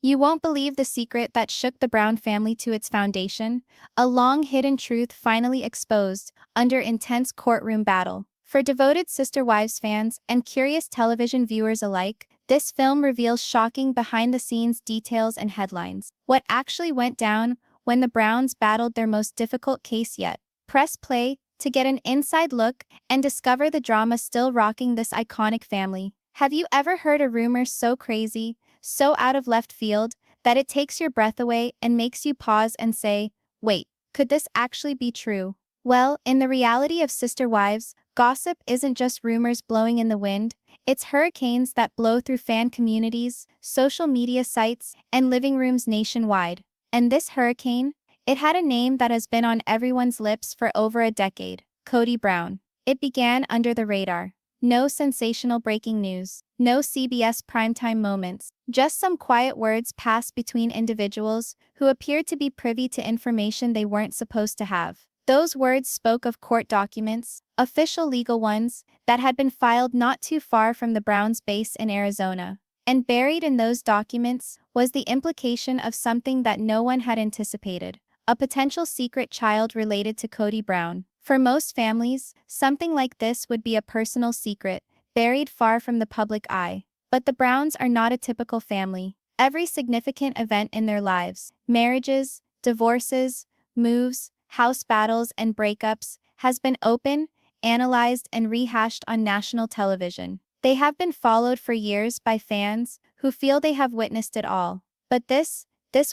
You won't believe the secret that shook the Brown family to its foundation, a long-hidden truth finally exposed under intense courtroom battle. For devoted Sister Wives fans and curious television viewers alike, this film reveals shocking behind-the-scenes details and headlines. What actually went down when the Browns battled their most difficult case yet. Press play to get an inside look and discover the drama still rocking this iconic family. Have you ever heard a rumor so crazy, so out of left field, that it takes your breath away and makes you pause and say, wait, could this actually be true? Well, in the reality of Sister Wives, gossip isn't just rumors blowing in the wind, it's hurricanes that blow through fan communities, social media sites, and living rooms nationwide. And this hurricane? It had a name that has been on everyone's lips for over a decade: Kody Brown. It began under the radar. No sensational breaking news, no CBS primetime moments, just some quiet words passed between individuals who appeared to be privy to information they weren't supposed to have. Those words spoke of court documents, official legal ones, that had been filed not too far from the Browns' base in Arizona. And buried in those documents was the implication of something that no one had anticipated: a potential secret child related to Kody Brown. For most families, something like this would be a personal secret, buried far from the public eye. But the Browns are not a typical family. Every significant event in their lives, marriages, divorces, moves, house battles, and breakups, has been open, analyzed, and rehashed on national television. They have been followed for years by fans who feel they have witnessed it all. But this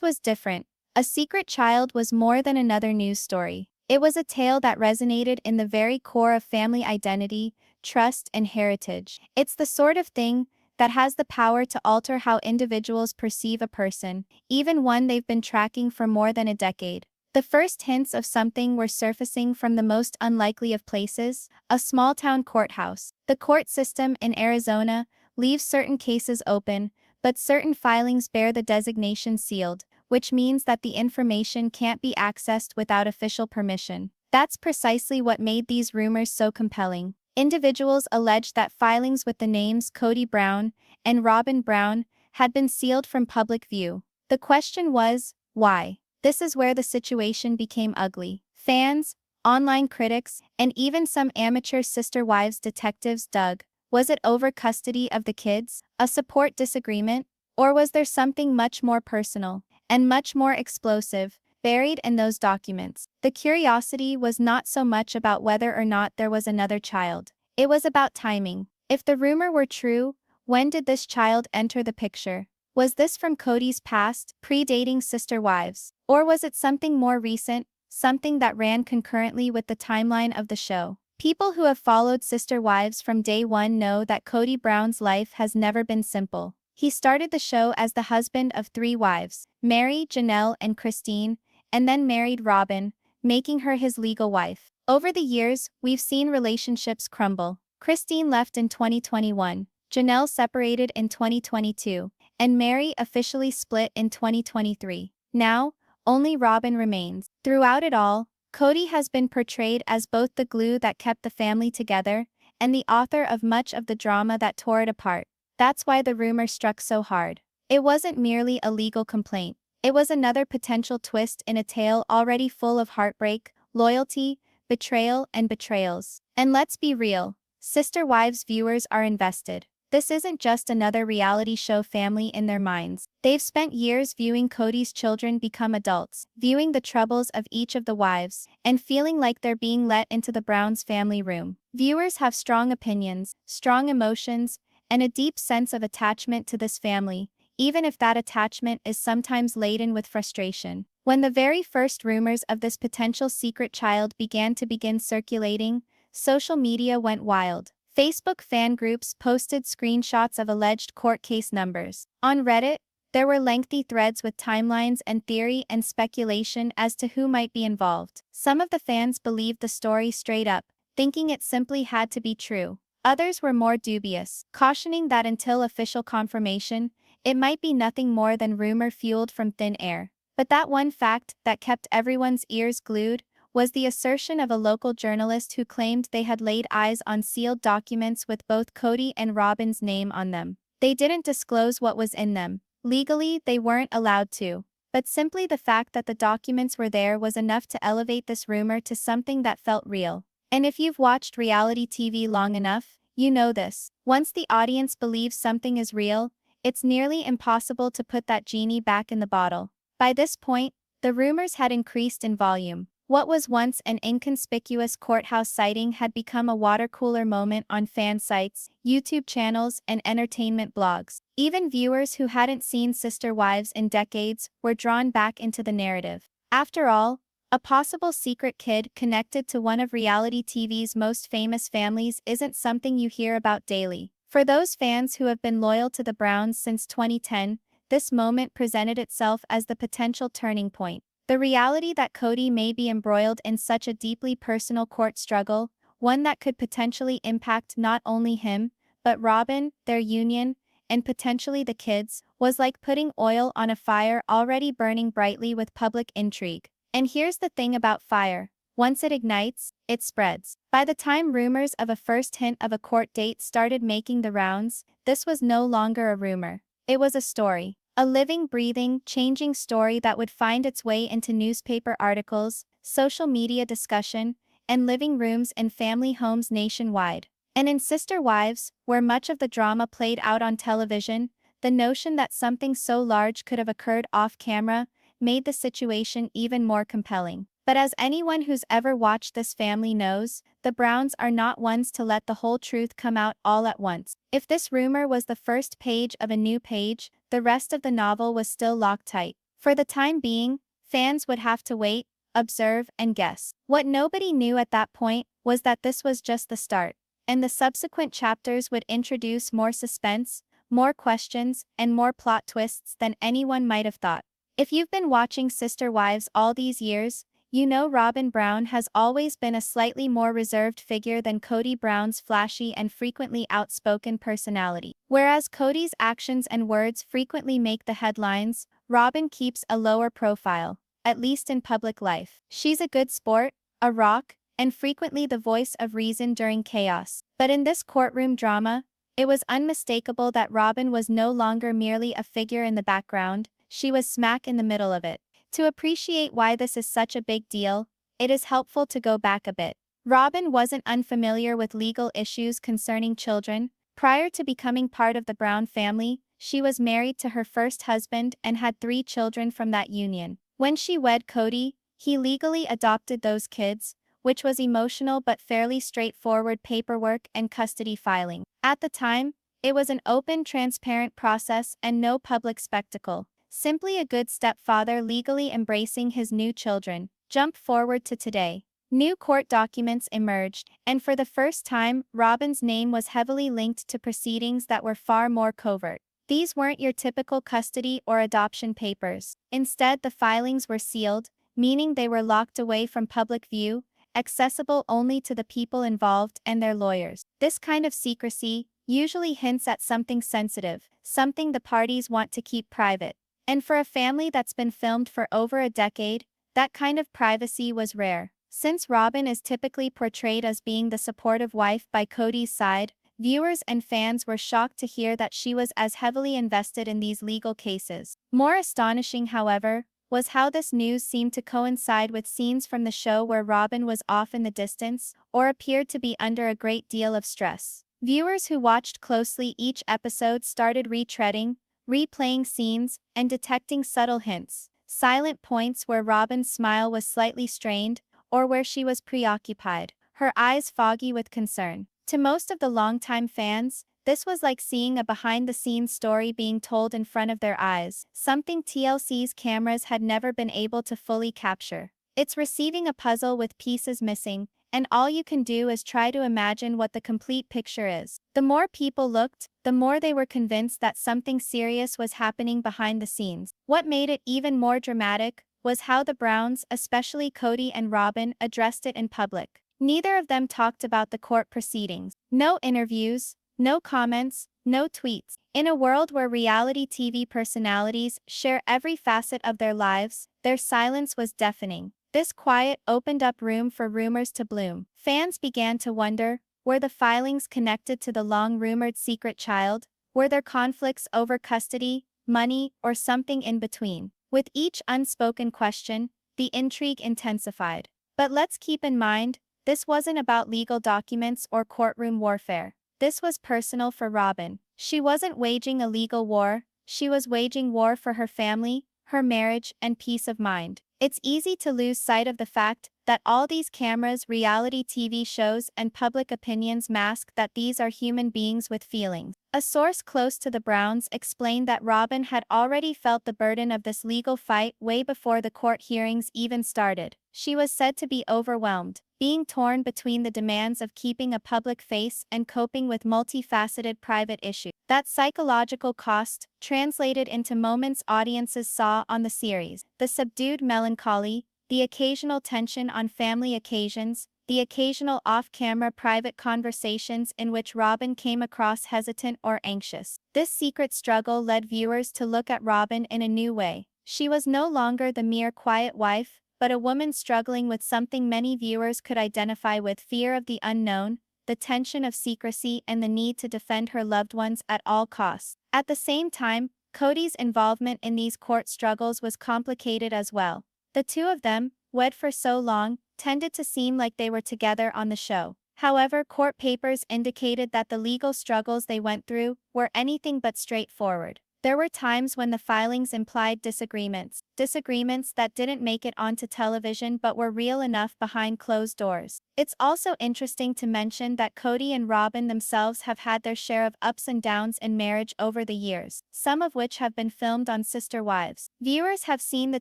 was different. A secret child was more than another news story. It was a tale that resonated in the very core of family identity, trust, and heritage. It's the sort of thing that has the power to alter how individuals perceive a person, even one they've been tracking for more than a decade. The first hints of something were surfacing from the most unlikely of places: a small-town courthouse. The court system in Arizona leaves certain cases open, but certain filings bear the designation sealed, which means that the information can't be accessed without official permission. That's precisely what made these rumors so compelling. Individuals alleged that filings with the names Kody Brown and Robyn Brown had been sealed from public view. The question was, why? This is where the situation became ugly. Fans, online critics, and even some amateur Sister Wives detectives dug. Was it over custody of the kids, a support disagreement, or was there something much more personal and much more explosive buried in those documents? The curiosity was not so much about whether or not there was another child. It was about timing. If the rumor were true, when did this child enter the picture? Was this from Kody's past, predating Sister Wives? Or was it something more recent, something that ran concurrently with the timeline of the show? People who have followed Sister Wives from day one know that Kody Brown's life has never been simple. He started the show as the husband of 3 wives, Mary, Janelle, and Christine, and then married Robyn, making her his legal wife. Over the years, we've seen relationships crumble. Christine left in 2021, Janelle separated in 2022, and Mary officially split in 2023. Now, only Robyn remains. Throughout it all, Kody has been portrayed as both the glue that kept the family together and the author of much of the drama that tore it apart. That's why the rumor struck so hard. It wasn't merely a legal complaint. It was another potential twist in a tale already full of heartbreak, loyalty, betrayal, and betrayals. And let's be real, Sister Wives viewers are invested. This isn't just another reality show family in their minds. They've spent years viewing Kody's children become adults, viewing the troubles of each of the wives, and feeling like they're being let into the Browns' family room. Viewers have strong opinions, strong emotions, and a deep sense of attachment to this family, even if that attachment is sometimes laden with frustration. When the very first rumors of this potential secret child began circulating, social media went wild. Facebook fan groups posted screenshots of alleged court case numbers. On Reddit, there were lengthy threads with timelines and theory and speculation as to who might be involved. Some of the fans believed the story straight up, thinking it simply had to be true. Others were more dubious, cautioning that until official confirmation, it might be nothing more than rumor fueled from thin air. But that one fact that kept everyone's ears glued was the assertion of a local journalist who claimed they had laid eyes on sealed documents with both Kody and Robyn's name on them. They didn't disclose what was in them, Legally, they weren't allowed to. But simply the fact that the documents were there was enough to elevate this rumor to something that felt real. And if you've watched reality TV long enough, you know this. Once the audience believes something is real, it's nearly impossible to put that genie back in the bottle. By this point, the rumors had increased in volume. What was once an inconspicuous courthouse sighting had become a water cooler moment on fan sites, YouTube channels, and entertainment blogs. Even viewers who hadn't seen Sister Wives in decades were drawn back into the narrative. After all, a possible secret kid connected to one of reality TV's most famous families isn't something you hear about daily. For those fans who have been loyal to the Browns since 2010, this moment presented itself as the potential turning point. The reality that Kody may be embroiled in such a deeply personal court struggle, one that could potentially impact not only him, but Robyn, their union, and potentially the kids, was like putting oil on a fire already burning brightly with public intrigue. And here's the thing about fire. Once it ignites, it spreads. By the time rumors of a first hint of a court date started making the rounds, this was no longer a rumor. It was a story. A living, breathing, changing story that would find its way into newspaper articles, social media discussion, and living rooms in family homes nationwide. And in Sister Wives, where much of the drama played out on television, the notion that something so large could have occurred off-camera made the situation even more compelling. But as anyone who's ever watched this family knows, the Browns are not ones to let the whole truth come out all at once. If this rumor was the first page of a new page, the rest of the novel was still locked tight. For the time being, fans would have to wait, observe, and guess. What nobody knew at that point was that this was just the start, and the subsequent chapters would introduce more suspense, more questions, and more plot twists than anyone might have thought. If you've been watching Sister Wives all these years, you know Robyn Brown has always been a slightly more reserved figure than Kody Brown's flashy and frequently outspoken personality. Whereas Kody's actions and words frequently make the headlines, Robyn keeps a lower profile, at least in public life. She's a good sport, a rock, and frequently the voice of reason during chaos. But in this courtroom drama, it was unmistakable that Robyn was no longer merely a figure in the background, she was smack in the middle of it. To appreciate why this is such a big deal, it is helpful to go back a bit. Robyn wasn't unfamiliar with legal issues concerning children. Prior to becoming part of the Brown family, she was married to her first husband and had 3 children from that union. When she wed Kody, he legally adopted those kids, which was emotional but fairly straightforward paperwork and custody filing. At the time, it was an open, transparent process and no public spectacle. Simply a good stepfather legally embracing his new children. Jump forward to today. New court documents emerged, and for the first time, Robyn's name was heavily linked to proceedings that were far more covert. These weren't your typical custody or adoption papers. Instead, the filings were sealed, meaning they were locked away from public view, accessible only to the people involved and their lawyers. This kind of secrecy usually hints at something sensitive, something the parties want to keep private. And for a family that's been filmed for over a decade, that kind of privacy was rare. Since Robyn is typically portrayed as being the supportive wife by Kody's side, viewers and fans were shocked to hear that she was as heavily invested in these legal cases. More astonishing, however, was how this news seemed to coincide with scenes from the show where Robyn was off in the distance or appeared to be under a great deal of stress. Viewers who watched closely each episode started replaying scenes, and detecting subtle hints, silent points where Robyn's smile was slightly strained, or where she was preoccupied, her eyes foggy with concern. To most of the longtime fans, this was like seeing a behind-the-scenes story being told in front of their eyes, something TLC's cameras had never been able to fully capture. It's receiving a puzzle with pieces missing, and all you can do is try to imagine what the complete picture is. The more people looked, the more they were convinced that something serious was happening behind the scenes. What made it even more dramatic was how the Browns, especially Kody and Robyn, addressed it in public. Neither of them talked about the court proceedings. No interviews, no comments, no tweets. In a world where reality TV personalities share every facet of their lives, their silence was deafening. This quiet opened up room for rumors to bloom. Fans began to wonder, were the filings connected to the long-rumored secret child? Were there conflicts over custody, money, or something in between. With each unspoken question, the intrigue intensified. But let's keep in mind, this wasn't about legal documents or courtroom warfare. This was personal for Robyn. She wasn't waging a legal war, she was waging war for her family, her marriage, and peace of mind. It's easy to lose sight of the fact that all these cameras, reality TV shows, and public opinions mask that these are human beings with feelings. A source close to the Browns explained that Robyn had already felt the burden of this legal fight way before the court hearings even started. She was said to be overwhelmed, being torn between the demands of keeping a public face and coping with multifaceted private issues. That psychological cost translated into moments audiences saw on the series: the subdued melancholy, the occasional tension on family occasions, the occasional off-camera private conversations in which Robyn came across hesitant or anxious. This secret struggle led viewers to look at Robyn in a new way. She was no longer the mere quiet wife, but a woman struggling with something many viewers could identify with: fear of the unknown, the tension of secrecy, and the need to defend her loved ones at all costs. At the same time, Kody's involvement in these court struggles was complicated as well. The two of them, wed for so long, tended to seem like they were together on the show. However, court papers indicated that the legal struggles they went through were anything but straightforward. There were times when the filings implied disagreements that didn't make it onto television but were real enough behind closed doors. It's also interesting to mention that Kody and Robyn themselves have had their share of ups and downs in marriage over the years, some of which have been filmed on Sister Wives. Viewers have seen the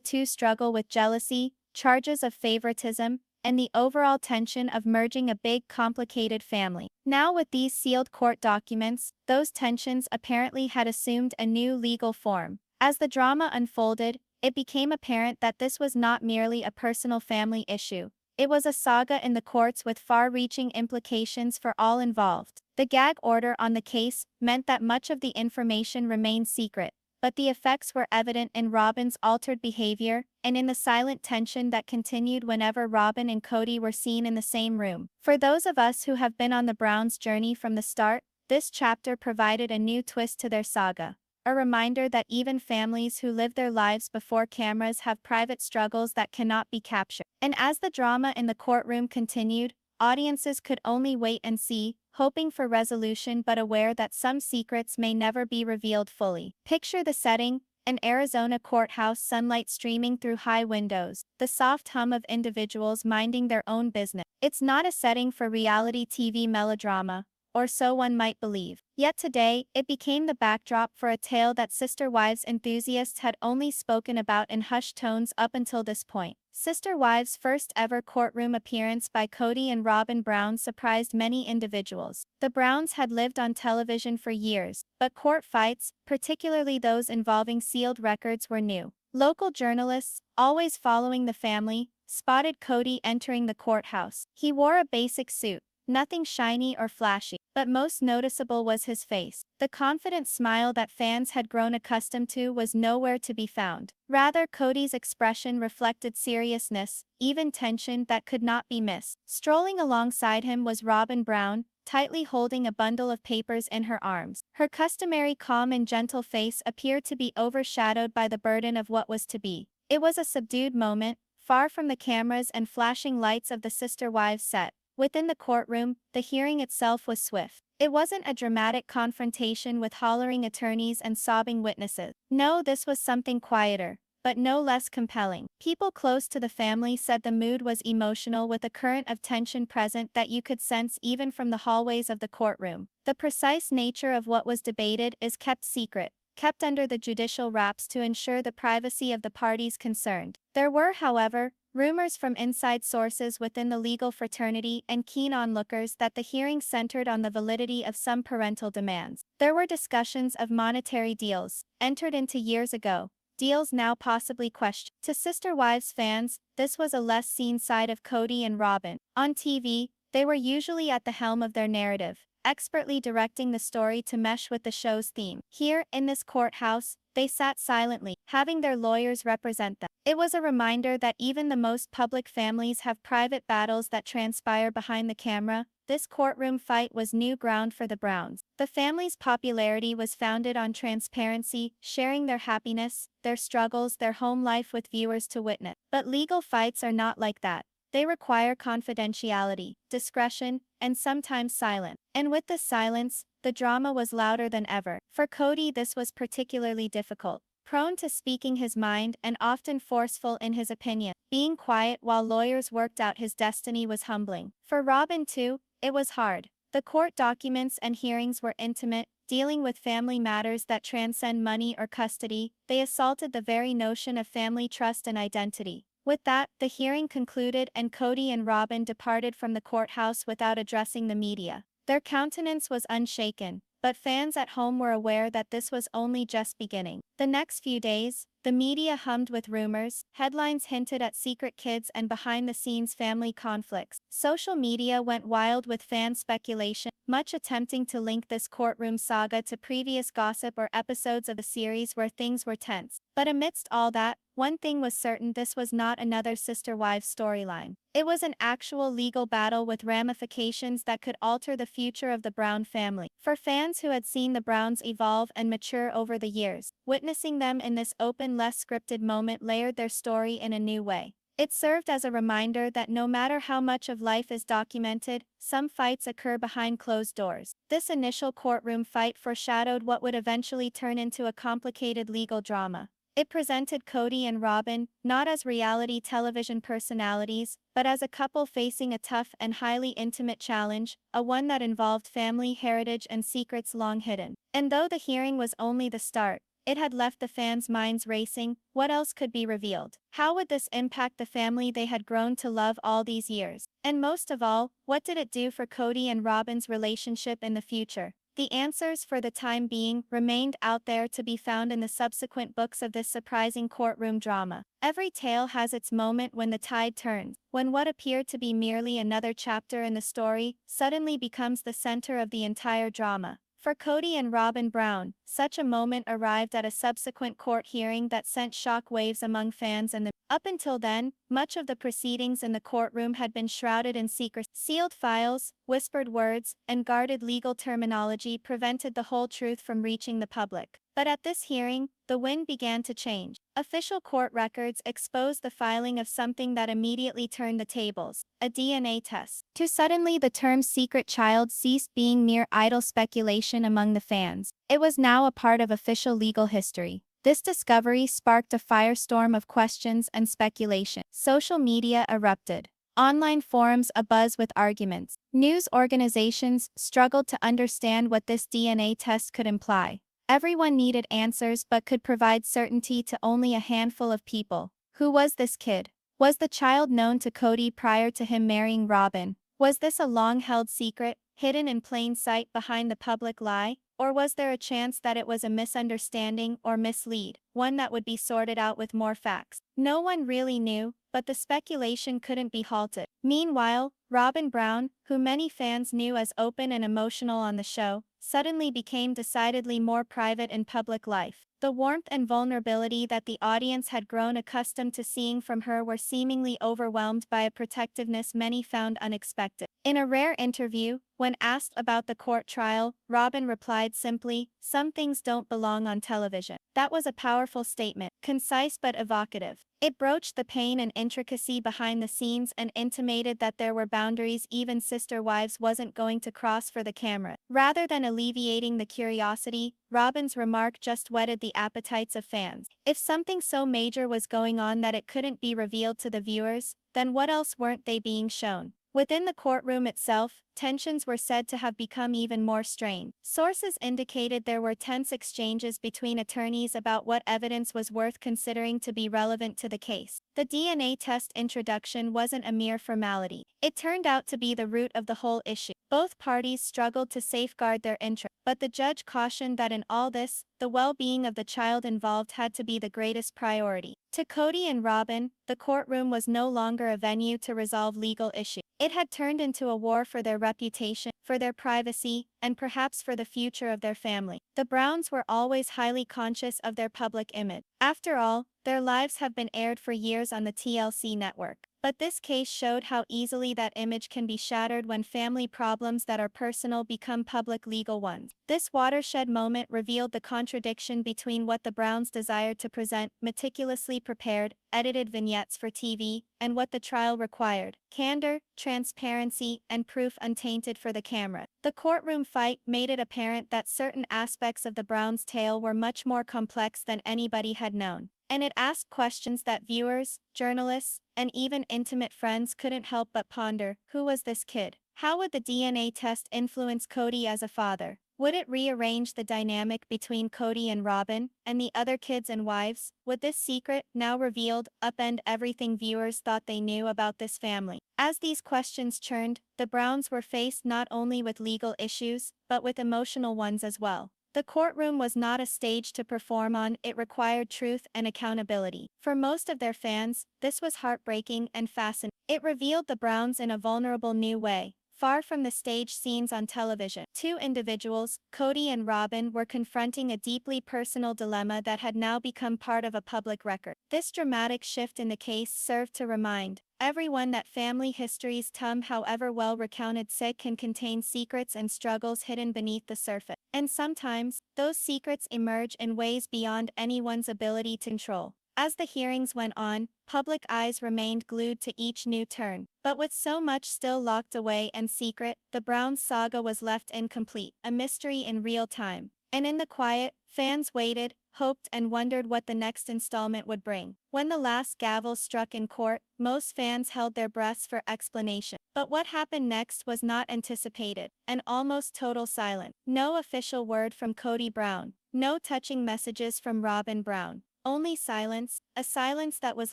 two struggle with jealousy, charges of favoritism, and the overall tension of merging a big, complicated family. Now, with these sealed court documents, those tensions apparently had assumed a new legal form. As the drama unfolded, it became apparent that this was not merely a personal family issue. It was a saga in the courts with far-reaching implications for all involved. The gag order on the case meant that much of the information remained secret, but the effects were evident in Robyn's altered behavior and in the silent tension that continued whenever Robyn and Kody were seen in the same room. For those of us who have been on the Browns' journey from the start, this chapter provided a new twist to their saga. A reminder that even families who live their lives before cameras have private struggles that cannot be captured. And as the drama in the courtroom continued, audiences could only wait and see, hoping for resolution but aware that some secrets may never be revealed fully. Picture the setting: an Arizona courthouse, sunlight streaming through high windows, the soft hum of individuals minding their own business. It's not a setting for reality TV melodrama, or so one might believe. Yet today, it became the backdrop for a tale that Sister Wives enthusiasts had only spoken about in hushed tones up until this point. Sister Wives' first ever courtroom appearance by Kody and Robyn Brown surprised many individuals. The Browns had lived on television for years, but court fights, particularly those involving sealed records, were new. Local journalists, always following the family, spotted Kody entering the courthouse. He wore a basic suit, nothing shiny or flashy, but most noticeable was his face. The confident smile that fans had grown accustomed to was nowhere to be found. Rather, Kody's expression reflected seriousness, even tension that could not be missed. Strolling alongside him was Robyn Brown, tightly holding a bundle of papers in her arms. Her customary calm and gentle face appeared to be overshadowed by the burden of what was to be. It was a subdued moment, far from the cameras and flashing lights of the Sister Wives set. Within the courtroom, the hearing itself was swift. It wasn't a dramatic confrontation with hollering attorneys and sobbing witnesses. No, this was something quieter, but no less compelling. People close to the family said the mood was emotional, with a current of tension present that you could sense even from the hallways of the courtroom. The precise nature of what was debated is kept secret, kept under the judicial wraps to ensure the privacy of the parties concerned. There were, however, rumors from inside sources within the legal fraternity and keen onlookers that the hearing centered on the validity of some parental demands. There were discussions of monetary deals, entered into years ago, deals now possibly questioned. To Sister Wives fans, this was a less seen side of Kody and Robyn. On TV, they were usually at the helm of their narrative, expertly directing the story to mesh with the show's theme. Here, in this courthouse, they sat silently, having their lawyers represent them. It was a reminder that even the most public families have private battles that transpire behind the camera, This courtroom fight was new ground for the Browns. The family's popularity was founded on transparency, sharing their happiness, their struggles, their home life with viewers to witness. But legal fights are not like that. They require confidentiality, discretion, and sometimes silence. And with the silence, the drama was louder than ever. For Kody, this was particularly difficult. Prone to speaking his mind and often forceful in his opinion, being quiet while lawyers worked out his destiny was humbling. For Robyn too, it was hard. The court documents and hearings were intimate, dealing with family matters that transcend money or custody. They assaulted the very notion of family trust and identity. With that, the hearing concluded and Kody and Robyn departed from the courthouse without addressing the media. Their countenance was unshaken, but fans at home were aware that this was only just beginning. The next few days, the media hummed with rumors, headlines hinted at secret kids and behind-the-scenes family conflicts. Social media went wild with fan speculation, much attempting to link this courtroom saga to previous gossip or episodes of the series where things were tense. But amidst all that, one thing was certain: this was not another sister-wives storyline. It was an actual legal battle with ramifications that could alter the future of the Brown family. For fans who had seen the Browns evolve and mature over the years, witnessing them in this open, less scripted moment layered their story in a new way. It served as a reminder that no matter how much of life is documented, some fights occur behind closed doors. This initial courtroom fight foreshadowed what would eventually turn into a complicated legal drama. It presented Kody and Robyn not as reality television personalities, but as a couple facing a tough and highly intimate challenge, a one that involved family heritage and secrets long hidden. And though the hearing was only the start, it had left the fans' minds racing. What else could be revealed? How would this impact the family they had grown to love all these years? And most of all, what did it do for Kody and Robyn's relationship in the future? The answers, for the time being, remained out there to be found in the subsequent books of this surprising courtroom drama. Every tale has its moment when the tide turns, when what appeared to be merely another chapter in the story suddenly becomes the center of the entire drama. For Kody and Robyn Brown, such a moment arrived at a subsequent court hearing that sent shock waves among fans and the Up until then, much of the proceedings in the courtroom had been shrouded in secrecy. Sealed files, whispered words, and guarded legal terminology prevented the whole truth from reaching the public. But at this hearing, the wind began to change. Official court records exposed the filing of something that immediately turned the tables: a DNA test. Too suddenly, the term secret child ceased being mere idle speculation among the fans. It was now a part of official legal history. This discovery sparked a firestorm of questions and speculation. Social media erupted. Online forums abuzz with arguments. News organizations struggled to understand what this DNA test could imply. Everyone needed answers but could provide certainty to only a handful of people. Who was this kid? Was the child known to Kody prior to him marrying Robyn? Was this a long-held secret, hidden in plain sight behind the public lie? Or was there a chance that it was a misunderstanding or mislead, one that would be sorted out with more facts? No one really knew, but the speculation couldn't be halted. Meanwhile, Robyn Brown, who many fans knew as open and emotional on the show, suddenly became decidedly more private in public life. The warmth and vulnerability that the audience had grown accustomed to seeing from her were seemingly overwhelmed by a protectiveness many found unexpected. In a rare interview, when asked about the court trial, Robyn replied simply, "Some things don't belong on television." That was a powerful statement, concise but evocative. It broached the pain and intricacy behind the scenes and intimated that there were boundaries even Sister Wives wasn't going to cross for the camera. Rather than alleviating the curiosity, Robyn's remark just whetted the appetites of fans. If something so major was going on that it couldn't be revealed to the viewers, then what else weren't they being shown? Within the courtroom itself, tensions were said to have become even more strained. Sources indicated there were tense exchanges between attorneys about what evidence was worth considering to be relevant to the case. The DNA test introduction wasn't a mere formality. It turned out to be the root of the whole issue. Both parties struggled to safeguard their interests, but the judge cautioned that in all this, the well-being of the child involved had to be the greatest priority. To Kody and Robyn, the courtroom was no longer a venue to resolve legal issues. It had turned into a war for their reputation, for their privacy, and perhaps for the future of their family. The Browns were always highly conscious of their public image. After all, their lives have been aired for years on the TLC network. But this case showed how easily that image can be shattered when family problems that are personal become public legal ones. This watershed moment revealed the contradiction between what the Browns desired to present, meticulously prepared, edited vignettes for TV, and what the trial required, candor, transparency, and proof untainted for the camera. The courtroom fight made it apparent that certain aspects of the Browns' tale were much more complex than anybody had known. And it asked questions that viewers, journalists, and even intimate friends couldn't help but ponder. Who was this kid? How would the DNA test influence Kody as a father? Would it rearrange the dynamic between Kody and Robyn, and the other kids and wives? Would this secret, now revealed, upend everything viewers thought they knew about this family? As these questions churned, the Browns were faced not only with legal issues, but with emotional ones as well. The courtroom was not a stage to perform on, it required truth and accountability. For most of their fans, this was heartbreaking and fascinating. It revealed the Browns in a vulnerable new way. Far from the stage scenes on television, two individuals, Kody and Robyn, were confronting a deeply personal dilemma that had now become part of a public record. This dramatic shift in the case served to remind everyone that family histories, however well recounted, can contain secrets and struggles hidden beneath the surface. And sometimes, those secrets emerge in ways beyond anyone's ability to control. As the hearings went on, public eyes remained glued to each new turn. But with so much still locked away and secret, the Brown saga was left incomplete, a mystery in real time. And in the quiet, fans waited, hoped, and wondered what the next installment would bring. When the last gavel struck in court, most fans held their breaths for explanation. But what happened next was not anticipated. An almost total silence. No official word from Kody Brown. No touching messages from Robyn Brown. Only silence, a silence that was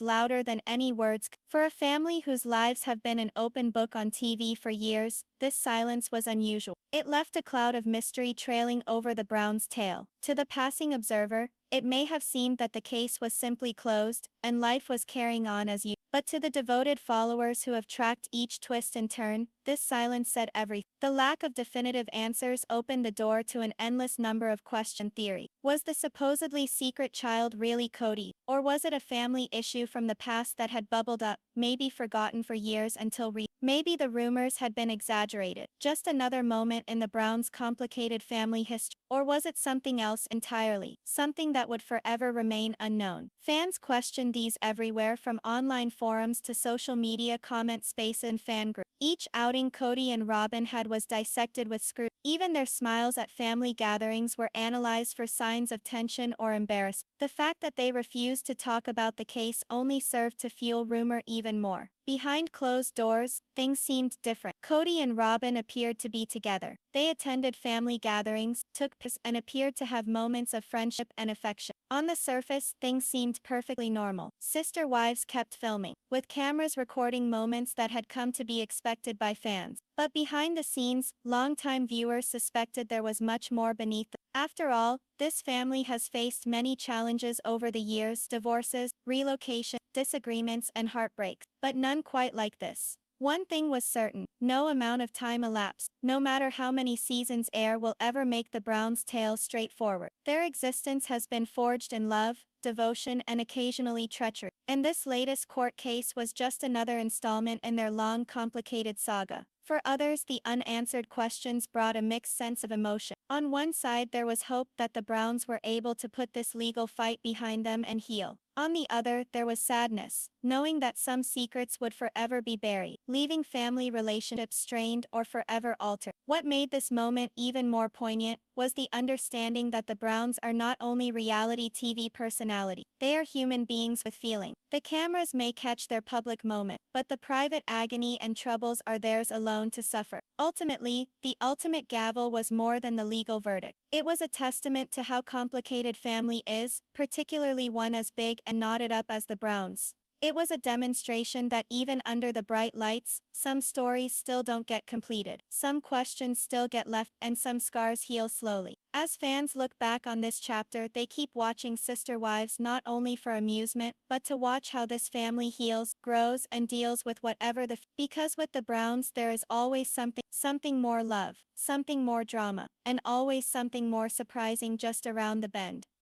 louder than any words. For a family whose lives have been an open book on TV for years, this silence was unusual. It left a cloud of mystery trailing over the Browns' tale. To the passing observer, it may have seemed that the case was simply closed, and life was carrying on as usual. But to the devoted followers who have tracked each twist and turn, this silence said everything. The lack of definitive answers opened the door to an endless number of question theories. Was the supposedly secret child really Kody, or was it a family issue from the past that had bubbled up, maybe forgotten for years until maybe the rumors had been exaggerated, just another moment in the Browns' complicated family history? Or was it something else entirely, something that would forever remain unknown? Fans questioned these everywhere, from online forums to social media comment spaces and fan groups. Each outing Kody and Robyn had was dissected with scrutiny. Even their smiles at family gatherings were analyzed for signs of tension or embarrassment. The fact that they refused to talk about the case only served to fuel rumor even more. Behind closed doors, things seemed different. Kody and Robyn appeared to be together. They attended family gatherings, took pics, and appeared to have moments of friendship and affection. On the surface, things seemed perfectly normal. Sister wives kept filming, with cameras recording moments that had come to be expected by fans. But behind the scenes, longtime viewers suspected there was much more beneath them. After all, this family has faced many challenges over the years: divorces, relocation, disagreements, and heartbreaks. But none quite like this. One thing was certain: no amount of time elapsed, no matter how many seasons air, will ever make the Browns' tale straightforward. Their existence has been forged in love, devotion, and occasionally treachery. And this latest court case was just another installment in their long, complicated saga. For others, the unanswered questions brought a mixed sense of emotion. On one side, there was hope that the Browns were able to put this legal fight behind them and heal. On the other, there was sadness, knowing that some secrets would forever be buried, leaving family relationships strained or forever altered. What made this moment even more poignant was the understanding that the Browns are not only reality TV personalities, they are human beings with feelings. The cameras may catch their public moment, but the private agony and troubles are theirs alone to suffer. Ultimately, the ultimate gavel was more than the legal verdict. It was a testament to how complicated family is, particularly one as big and knotted up as the Browns. It was a demonstration that even under the bright lights, some stories still don't get completed, some questions still get left, and some scars heal slowly. As fans look back on this chapter, they keep watching Sister Wives not only for amusement, but to watch how this family heals, grows, and deals with whatever because with the Browns there is always something more love, something more drama, and always something more surprising just around the bend.